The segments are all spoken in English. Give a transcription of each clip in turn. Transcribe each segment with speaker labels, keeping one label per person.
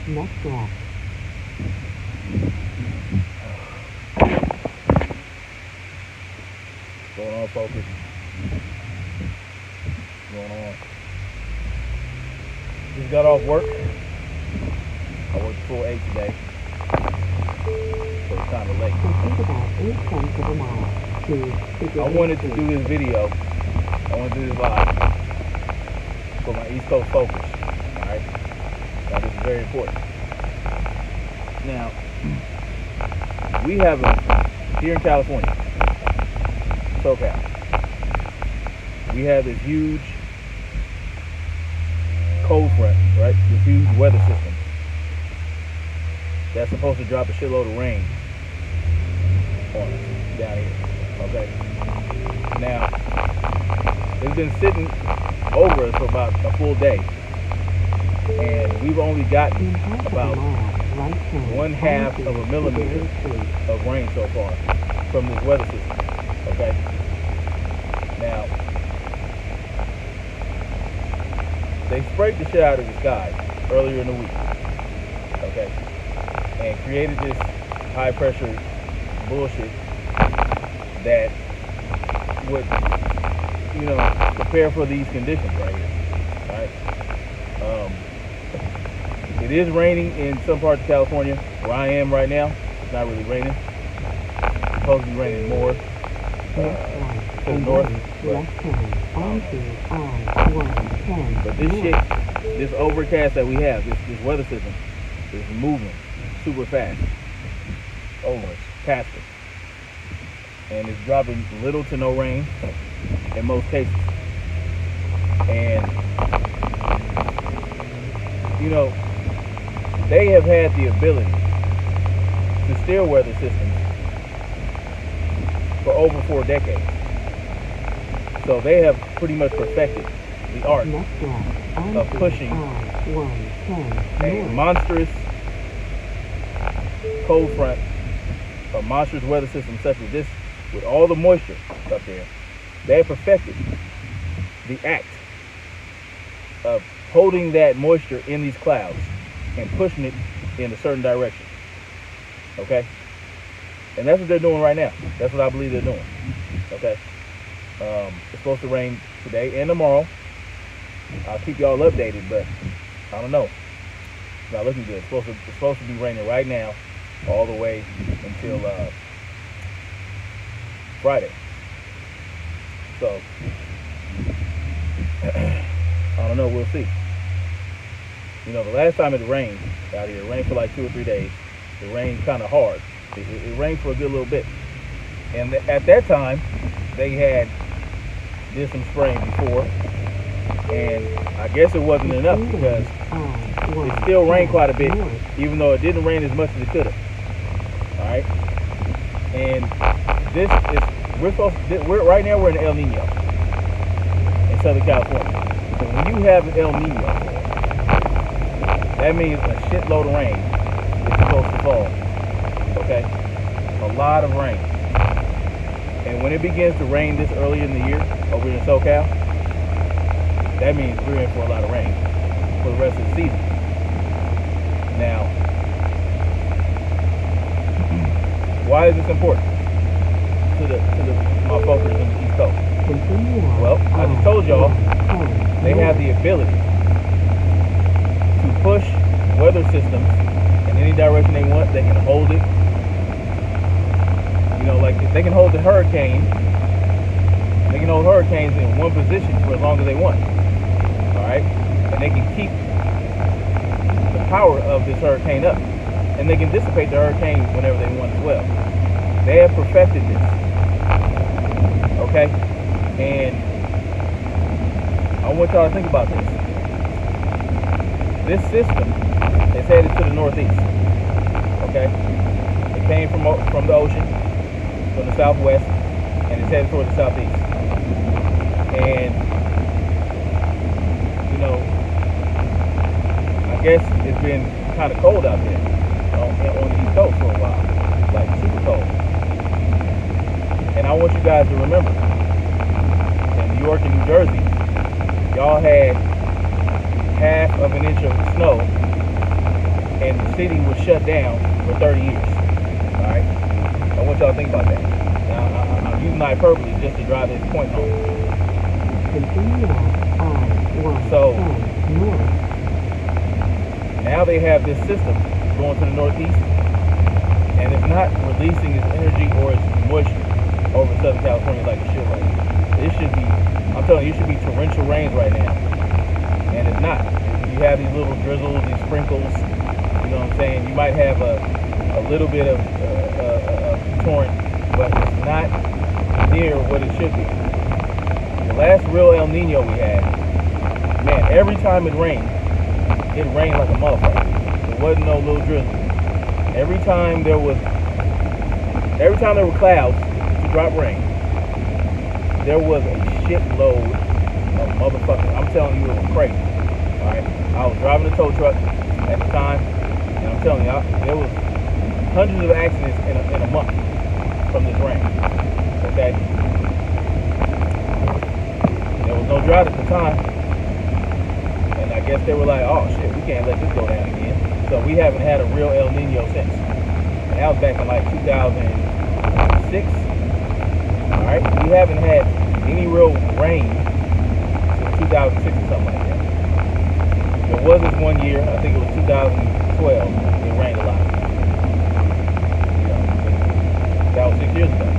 Speaker 1: Next left.
Speaker 2: Going on, focus. Going on. Just got off work. I worked full 8 today. So it's kind of late.
Speaker 1: Proceed about 8 tenths of a mile to
Speaker 2: I wanted to do this video. I want to do this live for my East Coast focus. Alright? Now this is very important. Now, we have here in California, SoCal, we have this huge cold front, right? This huge weather system that's supposed to drop a shitload of rain on us down here. Okay. Now, it's been sitting over us for about a full day, and we've only gotten about 1/2 of a millimeter of rain so far from this weather system. Okay. Now, they sprayed the shit out of the sky earlier in the week. Okay. And created this high pressure bullshit that would, prepare for these conditions right here. Right? It is raining in some parts of California. Where I am right now, it's not really raining. It's supposed to be raining more to the north. But this shit, this overcast that we have, this weather system, is moving super fast over us, past us. And it's dropping little to no rain in most cases. And, they have had the ability to steer weather systems for over 4 decades. So they have pretty much perfected the art of pushing a monstrous cold front, a monstrous weather system such as this, with all the moisture up there. They have perfected the act of holding that moisture in these clouds and pushing it in a certain direction. Okay? And that's what they're doing right now. That's what I believe they're doing. Okay? It's supposed to rain today and tomorrow. I'll keep y'all updated, but I don't know. It's not looking good. It's supposed to be raining right now all the way until Friday. So I don't know, we'll see. The last time it rained out here, it rained for like 2 or 3 days. It rained kind of hard. It rained for a good little bit. And at that time, they had did some spraying before. And I guess it wasn't enough because it still rained quite a bit, even though it didn't rain as much as it could have. All right. And this is right now we're in El Nino in Southern California. So when you have an El Nino, that means a shitload of rain is supposed to fall. Okay? A lot of rain. And when it begins to rain this early in the year over in SoCal, that means we're in for a lot of rain for the rest of the season. Now, why is this important to my folks in the East Coast? Well, I just told y'all they have the ability to push weather systems in any direction they want. They can hold it. Like they can hold the hurricane. They can hold hurricanes in one position for as long as they want. Alright? And they can keep the power of this hurricane up. And they can dissipate the hurricane whenever they want as well. They have perfected this. Okay? And I want y'all to think about this. This system is headed to the northeast. Okay? It came from the ocean, from the southwest, and it's headed toward the southeast. And I guess it's been kind of cold out there on the East Coast for a while, like super cold. And I want you guys to remember, in New York and New Jersey, y'all had 1/2 of an inch of snow and the city was shut down for 30 years. All right, I want y'all to think about that. Now, I'm using hyperbole just to drive this point home.
Speaker 1: Continue on
Speaker 2: So
Speaker 1: north.
Speaker 2: now they have this system going to the northeast, and it's not releasing its energy or its moisture over Southern California like it should right now. It should be, I'm telling you, it should be torrential rains right now, and it's not. You have these little drizzles, these sprinkles, you know what I'm saying? You might have a little bit of torrent, but it's not near what it should be. The last real El Nino we had, man, every time it rained like a motherfucker. There wasn't no little drizzle. Every time there were clouds to drop rain, there was a shitload of motherfuckers. I'm telling you, it was crazy. All right, I was driving a tow truck at the time, and I'm telling you, there was hundreds of accidents in a month from this rain. Okay, there was no drought at the time, and I guess they were like, "Oh shit, we can't let this go down again." So we haven't had a real El Nino since. And that was back in like 2006. All right, we haven't had any real rain since 2006 or something like that. There was this one year, I think it was 2012, it rained a lot. You know, that was 6 years ago.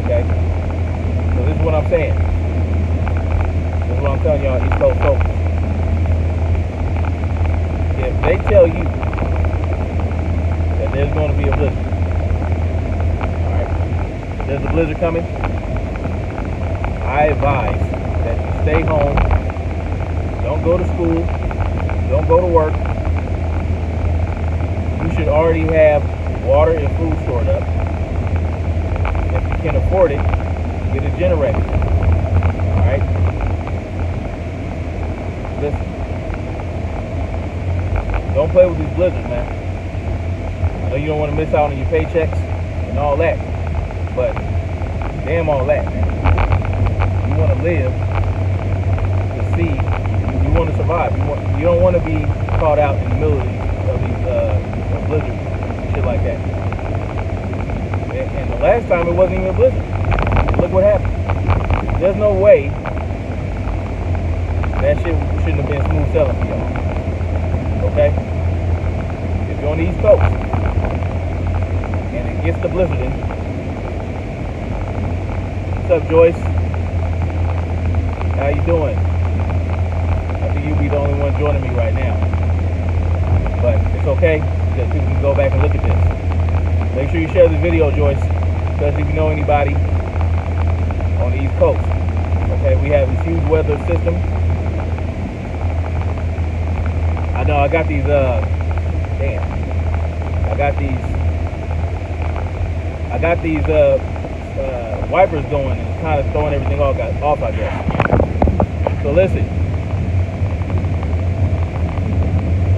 Speaker 2: Okay? So this is what I'm saying. This is what I'm telling y'all, East Coast folks. If they tell you that there's going to be a blizzard, alright, if there's a blizzard coming, I advise that you stay home, don't go to school, don't go to work. You should already have water and food stored up. If you can afford it, get a generator. Alright? Listen. Don't play with these blizzards, man. I know you don't want to miss out on your paychecks and all that, but damn all that, man. You want to live to see. You want to survive. You don't want to be caught out in the middle of these blizzards and shit like that. And the last time it wasn't even a blizzard. Look what happened. There's no way that shit shouldn't have been smooth sailing for y'all. Okay? If you're on the East Coast and it gets the blizzarding, what's up, Joyce? How you doing? I think you'll be the only one joining me right now. But it's okay, because people can go back and look at this. Make sure you share this video, Joyce, especially if you know anybody on the East Coast. Okay, we have this huge weather system. I know I got these wipers going and kind of throwing everything off, I guess. So listen,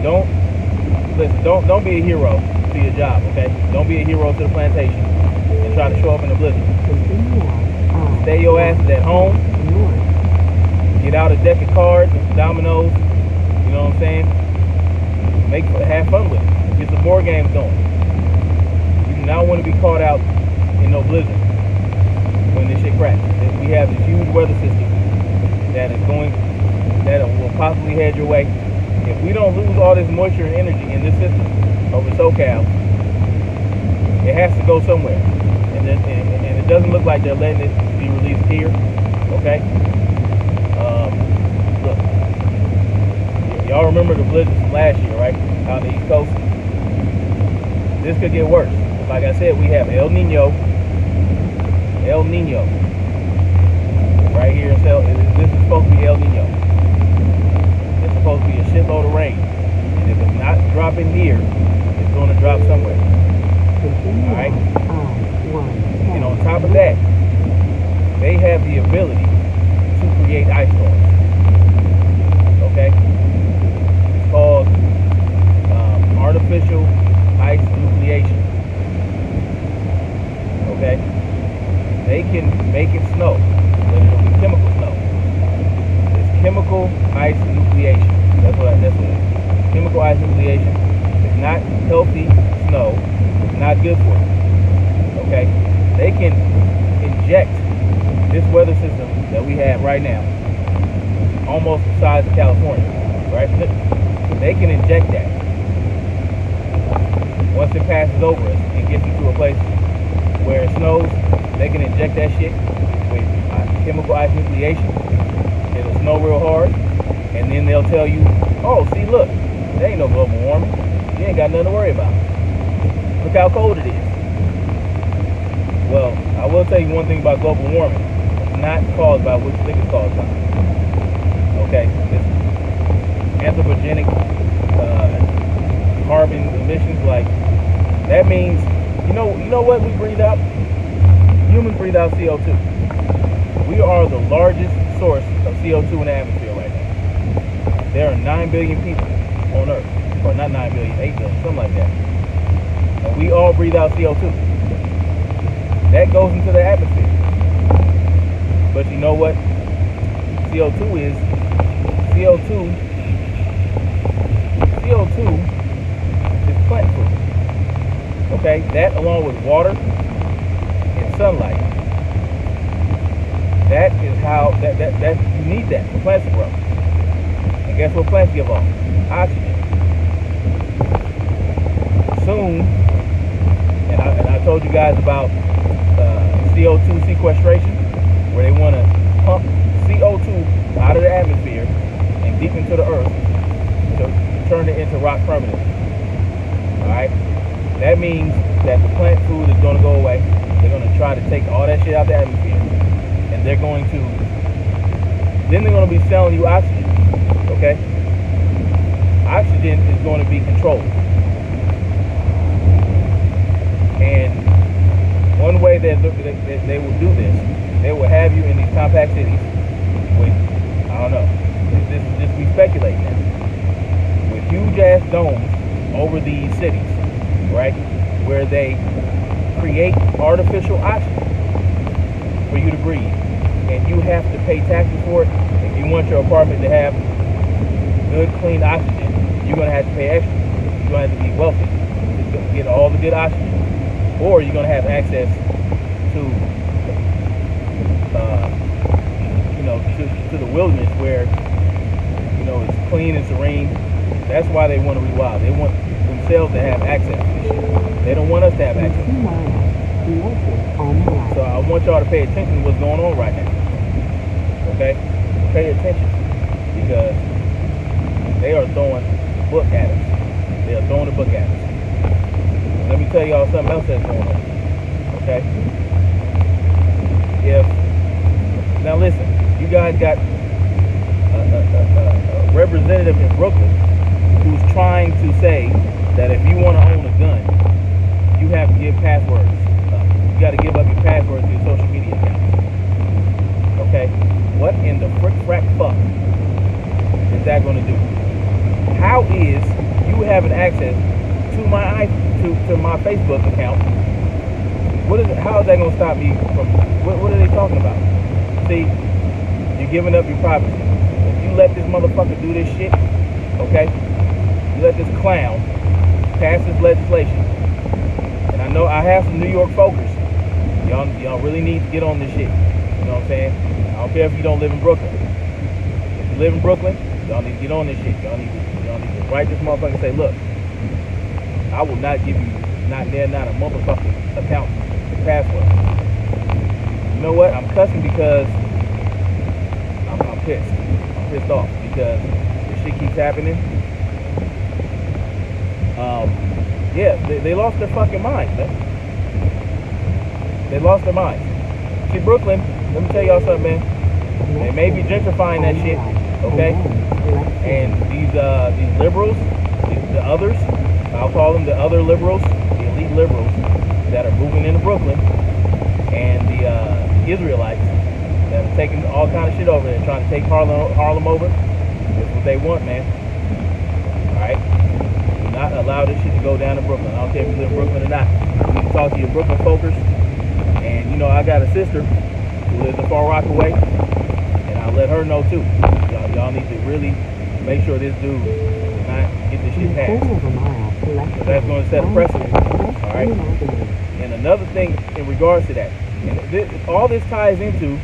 Speaker 2: don't be a hero to your job, okay? Don't be a hero to the plantation and try to show up in a blizzard. Stay your asses at home. Get out a deck of cards and dominoes. You know what I'm saying? Have fun with it. Get some board games going. You do not want to be caught out in no blizzard when this shit cracks. We have this huge weather system that will possibly head your way. If we don't lose all this moisture and energy in this system over SoCal, it has to go somewhere. And it doesn't look like they're letting it be released here. Okay? Look. Y'all remember the blizzards from last year, right? Out on the East Coast. This could get worse. Like I said, we have El Nino. Right here in this is supposed to be El Nino. It's supposed to be a shitload of rain. And if it's not dropping here, it's going to drop somewhere. Alright? And on top of that, they have the ability to create ice storms. Okay? It's called artificial ice nucleation. Okay? They can make it snow, but it'll be chemical snow. It's chemical ice nucleation. That's what it is. Chemical ice nucleation. not healthy snow, not good for you. Okay? They can inject this weather system that we have right now, almost the size of California, right? They can inject that. Once it passes over us and gets into a place where it snows, they can inject that shit with chemical ice nucleation. It'll snow real hard, and then they'll tell you, oh, see, look, there ain't no global warming. You ain't got nothing to worry about. Look how cold it is. Well, I will tell you one thing about global warming. It's not caused by what you think it's caused by. Okay? It's anthropogenic carbon emissions. Like, that means, you know what we breathe out? Humans breathe out CO2. We are the largest source of CO2 in the atmosphere right now. There are 9 billion people on Earth. Or not 9 billion, 8 billion, something like that. And we all breathe out CO2. That goes into the atmosphere. But you know what CO2 is? CO2 is plant food. Okay? That along with water and sunlight. That is how that you need that for plants to grow. And guess what plants give off? Oxygen. Soon, and I told you guys about CO2 sequestration, where they want to pump CO2 out of the atmosphere and deep into the earth to turn it into rock permanently. Alright? That means that the plant food is going to go away. They're going to try to take all that shit out of the atmosphere, and they're going to be selling you oxygen. Okay? Oxygen is going to be controlled. And one way that they will do this, they will have you in these compact cities with, I don't know, this is just we speculating now, with huge ass domes over these cities, right? Where they create artificial oxygen for you to breathe. And you have to pay taxes for it. If you want your apartment to have good, clean oxygen, you're going to have to pay extra. You're going to have to be wealthy to get all the good oxygen. Or you're going to have access to, to the wilderness where, it's clean and serene. That's why they want to rewild. They want themselves to have access to this shit. They don't want us to have access. So I want y'all to pay attention to what's going on right now. Okay? Pay attention. Because they are throwing the book at us. They are throwing the book at us. Let me tell y'all something else that's going on. Okay? Now listen, you guys got a representative in Brooklyn who's trying to say that if you want to own a gun, you have to give passwords up. You got to give up your passwords to your social media accounts. Okay? What in the frick fuck is that going to do? How is you having access to my Facebook account? How is that going to stop me from? What are they talking about? See, you're giving up your privacy. If you let this motherfucker do this shit, okay? You let this clown pass this legislation, and I know I have some New York folkers. Y'all really need to get on this shit. You know what I'm saying? I don't care if you don't live in Brooklyn. If you live in Brooklyn, y'all need to get on this shit. Y'all need to write this motherfucker and say, look, I will not give you not a motherfucking account password. You know what? I'm cussing because I'm pissed. I'm pissed off because this shit keeps happening. Yeah, they lost their fucking minds, man. They lost their minds. See, Brooklyn, let me tell y'all something, man. They may be gentrifying that shit, okay? And these liberals, the others, I'll call them the other liberals, the elite liberals that are moving into Brooklyn, and the Israelites that are taking all kind of shit over there, trying to take Harlem over. That's what they want, man. All right? Do not allow this shit to go down to Brooklyn. I don't care if you live in Brooklyn or not. You can talk to your Brooklyn folkers. And, I got a sister who lives in Far Rockaway, and I'll let her know, too. Y'all need to really make sure this dude not get this shit passed.
Speaker 1: So
Speaker 2: That's going to set a precedent. All right. And another thing in regards to that, and all this ties into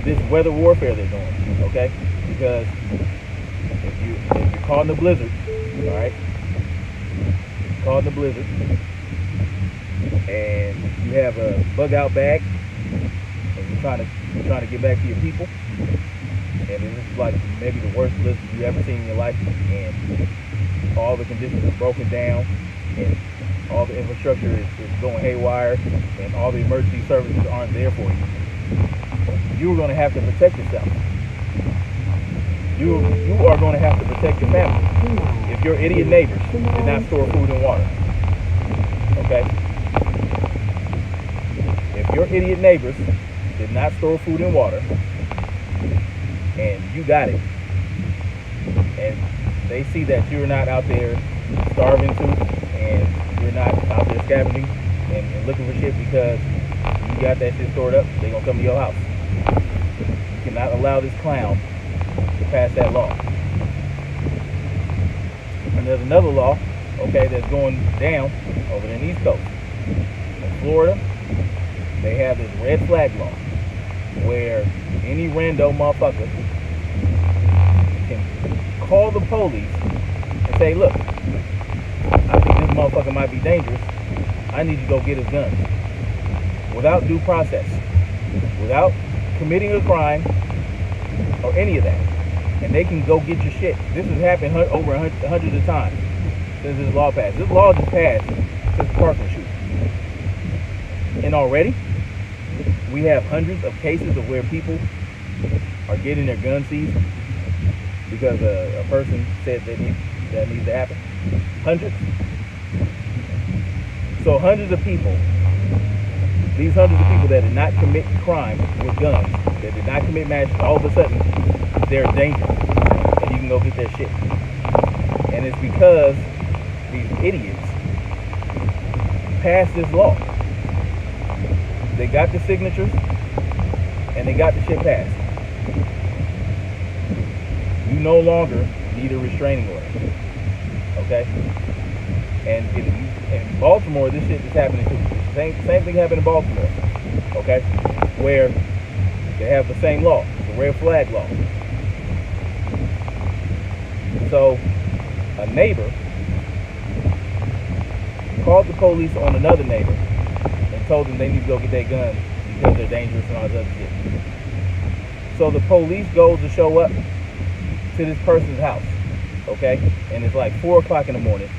Speaker 2: this weather warfare they're doing, okay? Because if you're caught in a blizzard, all right, caught in a blizzard, and you have a bug out bag, and you're trying to get back to your people, and this is like maybe the worst blizzard you've ever seen in your life, and all the conditions are broken down, and all the infrastructure is going haywire, and all the emergency services aren't there for you. You're going to have to protect yourself. You are going to have to protect your family. If your idiot neighbors did not store food and water, okay? If your idiot neighbors did not store food and water, and you got it, and they see that you're not out there starving too, and you're not out there scavenging and looking for shit because you got that shit stored up, they're gonna come to your house. You cannot allow this clown to pass that law. And there's another law, okay, that's going down over in the East Coast. In Florida, they have this red flag law where any rando motherfucker can call the police and say, look, I think this motherfucker might be dangerous. I need you to go get his guns. Without due process, without committing a crime or any of that. And they can go get your shit. This has happened over hundreds of times since this law passed. This law just passed since Parkland shooting. And already, we have hundreds of cases of where people are getting their guns seized because a person said that needs to happen. Hundreds. So hundreds of people, these hundreds of people that did not commit crime with guns, that did not commit mass, all of a sudden, they're dangerous. And you can go get their shit. And it's because these idiots passed this law. They got the signatures, and they got the shit passed. You no longer need a restraining order. Okay? And in Baltimore, this shit is happening too. Same thing happened in Baltimore. Okay? Where they have the same law, the red flag law. So, a neighbor called the police on another neighbor and told them they need to go get their guns because they're dangerous and all this other shit. So the police goes to show up to this person's house, okay? And it's like 4 o'clock in the morning,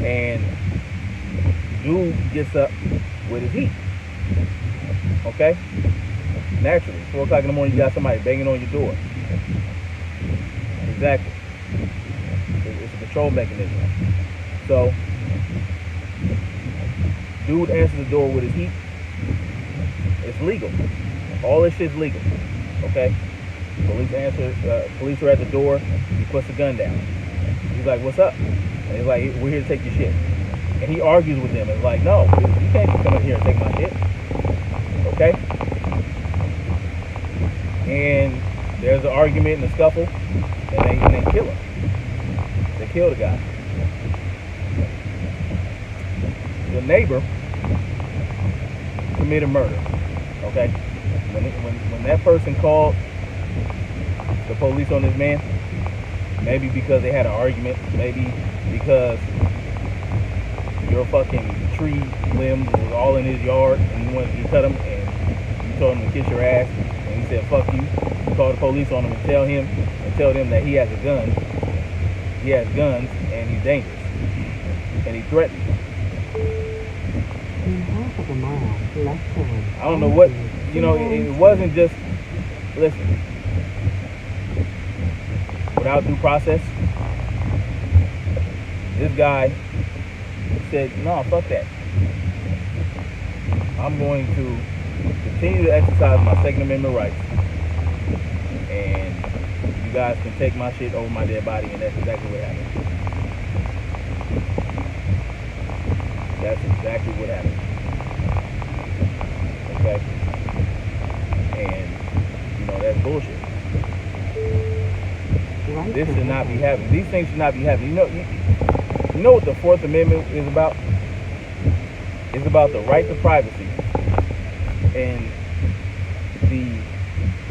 Speaker 2: and dude gets up with his heat, okay? Naturally, 4 o'clock in the morning, you got somebody banging on your door. Exactly. It's a control mechanism. So, dude answers the door with his heat. It's legal. All this shit's legal. Okay? Police are at the door. He puts the gun down. He's like, what's up? And he's like, we're here to take your shit. And he argues with them. It's like, no, you can't just come in here and take my shit. Okay? And there's an argument and a scuffle, and they kill him. They kill the guy. The neighbor committed murder. Okay? When that person called the police on this man, maybe because they had an argument, maybe because your fucking tree limbs was all in his yard and you cut him and you told him to kiss your ass and he said fuck you. You call the police on him and tell them that he has a gun. He has guns and he's dangerous. And he threatened you. I don't know what, it wasn't just, listen, without due process, this guy said, no, fuck that. I'm going to continue to exercise my Second Amendment rights, and you guys can take my shit over my dead body, and that's exactly what happened. That's exactly what happened. Okay? And, that's bullshit. This should not be happening. These things should not be happening. You know what the Fourth Amendment is about? It's about the right to privacy and the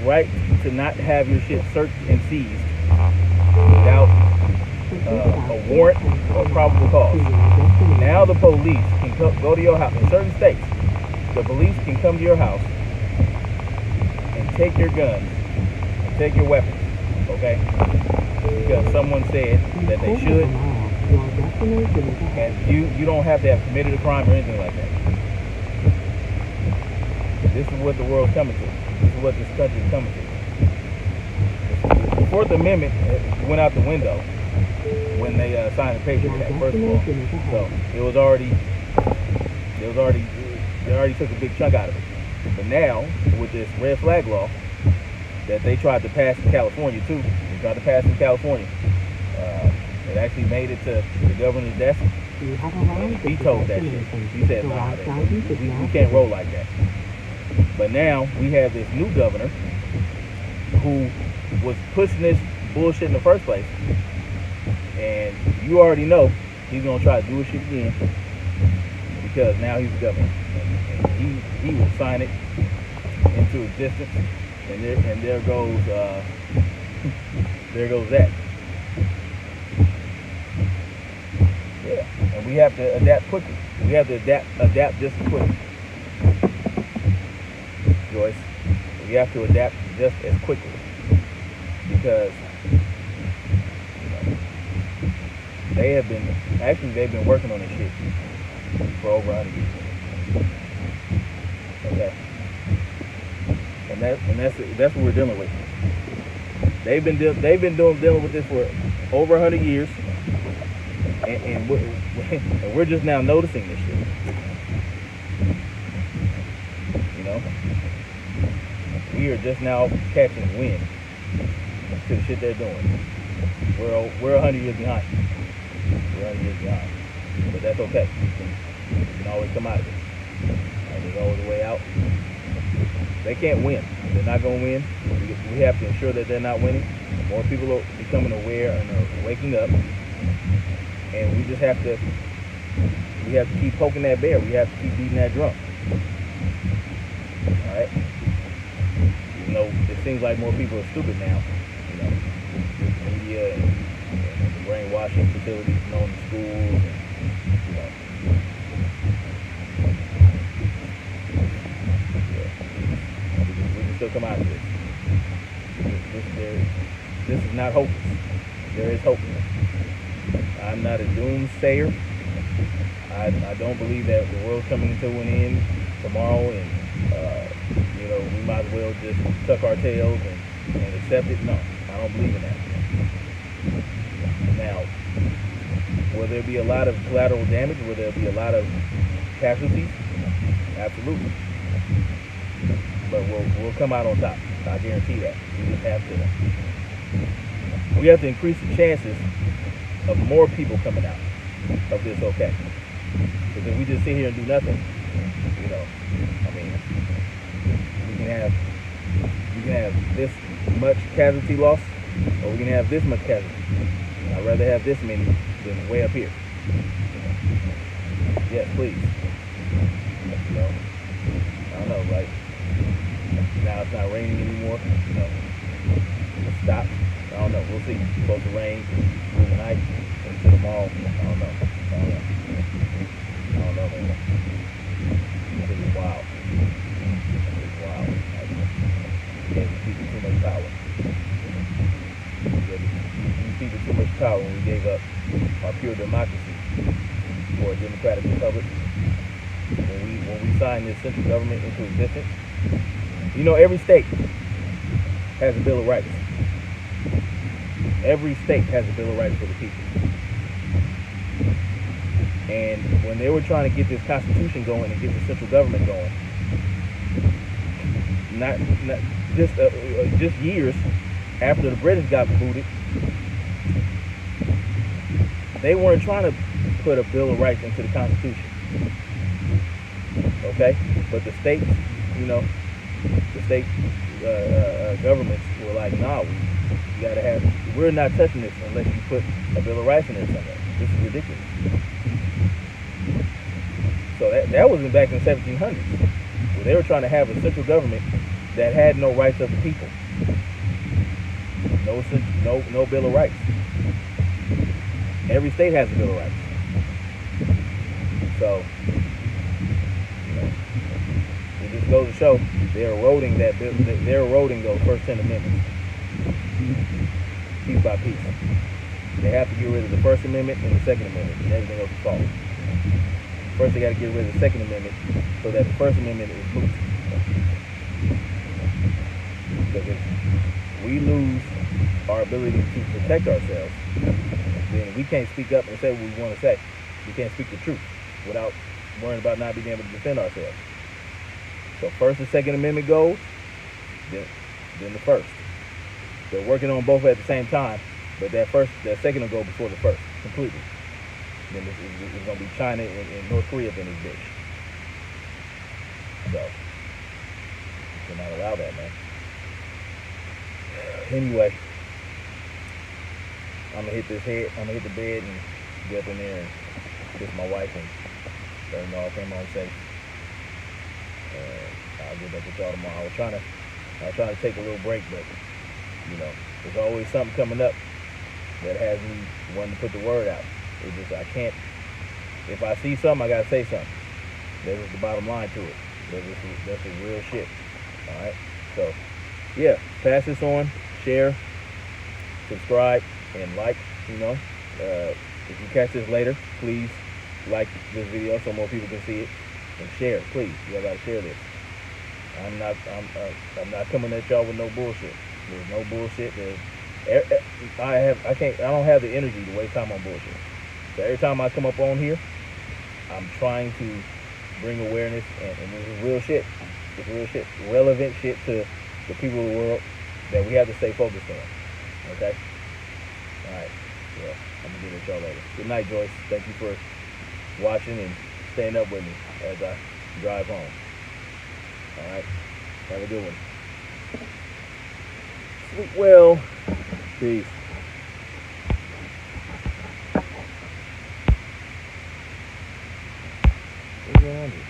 Speaker 2: right to not have your shit searched and seized without a warrant or probable cause. Now the police can go to your house. In certain states, the police can come to your house and take your guns and take your weapons, okay? Because someone said that they should, and you don't have to have committed a crime or anything like that. This is what the world's coming to. This is what this country is coming to. The Fourth Amendment went out the window when they signed the Patriot Act, first of all. So they already took a big chunk out of it. But now, with this red flag law that they tried to pass in California too, it actually made it to the governor's desk, and he vetoed that shit. He said, nah, we can't roll like that. But now we have this new governor who was pushing this bullshit in the first place, and you already know he's gonna try to do his shit again because now he's the governor, and he will sign it into existence, and there goes that. Yeah, and we have to adapt quickly. We have to adapt just quickly, Joyce. We have to adapt just as quickly because they've been working on this shit for over 100 years. Okay, and that's what we're dealing with. They've been dealing with this for over 100 years, and we're just now noticing this shit. You know, we are just now catching wind to the shit they're doing. We're 100 years behind. But that's okay. We can always come out of it. And there's always a way out. They can't win. They're not going to win. We have to ensure that they're not winning. More people are becoming aware and are waking up. And we just have to keep poking that bear. We have to keep beating that drum. All right? You know, it seems like more people are stupid now. You know, with the media and the brainwashing facilities known in schools. And, you know, we can still come out of this. This is not hopeless. There is hope. I'm not a doomsayer. I don't believe that the world's coming to an end tomorrow, and you know, we might as well just tuck our tails and accept it. No, I don't believe in that. Now, will there be a lot of collateral damage? Will there be a lot of casualties? Absolutely. But we'll come out on top. I guarantee that. We just have to increase the chances of more people coming out of this, okay? Because if we just sit here and do nothing, you know, I mean, we can have this much casualty loss, or we can have this much casualty. I'd rather have this many than way up here. Yes, please. You know, I don't know, like, now it's not raining anymore, you know, it stopped. I don't know, we'll see. It's supposed to rain through the night into tomorrow. I don't know, man. This is wild. It's wild. We gave the people too much power. We gave people too much power when we gave up our pure democracy for a democratic republic. When we signed this central government into existence, you know, every state has a Bill of Rights. Every state has a Bill of Rights for the people. And when they were trying to get this constitution going and get the central government going, not just years after the British got booted, they weren't trying to put a Bill of Rights into the Constitution. Okay? But the states, you know, the state governments were like, nah, You gotta have. We're not touching this unless you put a Bill of Rights in there somewhere. This is ridiculous. So that was back in the 1700s, where they were trying to have a central government that had no rights of the people. No Bill of Rights. Every state has a Bill of Rights. So, it just goes to show they're eroding that bill. They're eroding those first 10 amendments piece by piece. They have to get rid of the First Amendment and the Second Amendment, and everything else will follow. First, they got to get rid of the Second Amendment so that the First Amendment is moot. Because if we lose our ability to protect ourselves, then we can't speak up and say what we want to say. We can't speak the truth without worrying about not being able to defend ourselves. So first the Second Amendment goes, then the first. They're working on both at the same time, but that second will go before the first, completely. Then it's going to be China and North Korea up in this bitch. So, you cannot allow that, man. Anyway, I'm going to hit the bed and get up in there and kiss my wife and let her know I came home safe. I'll get back with y'all tomorrow. I was trying to take a little break, but there's always something coming up that has me wanting to put the word out. It's just I can't. If I see something, I gotta say something. That's just the bottom line to it. That's the real shit. All right. So yeah, pass this on, share, subscribe, and like. If you catch this later, please like this video so more people can see it, and share, please. Y'all gotta share this. I'm not coming at y'all with no bullshit. There's no bullshit. I don't have the energy to waste time on bullshit. So every time I come up on here, I'm trying to bring awareness, and this is real shit. It's real shit, relevant shit to the people of the world that we have to stay focused on. Okay. All right. Well, I'm gonna get at y'all later. Good night, Joyce. Thank you for watching and staying up with me as I drive home. All right. Have a good one. Sleep well. Peace. What's going on here?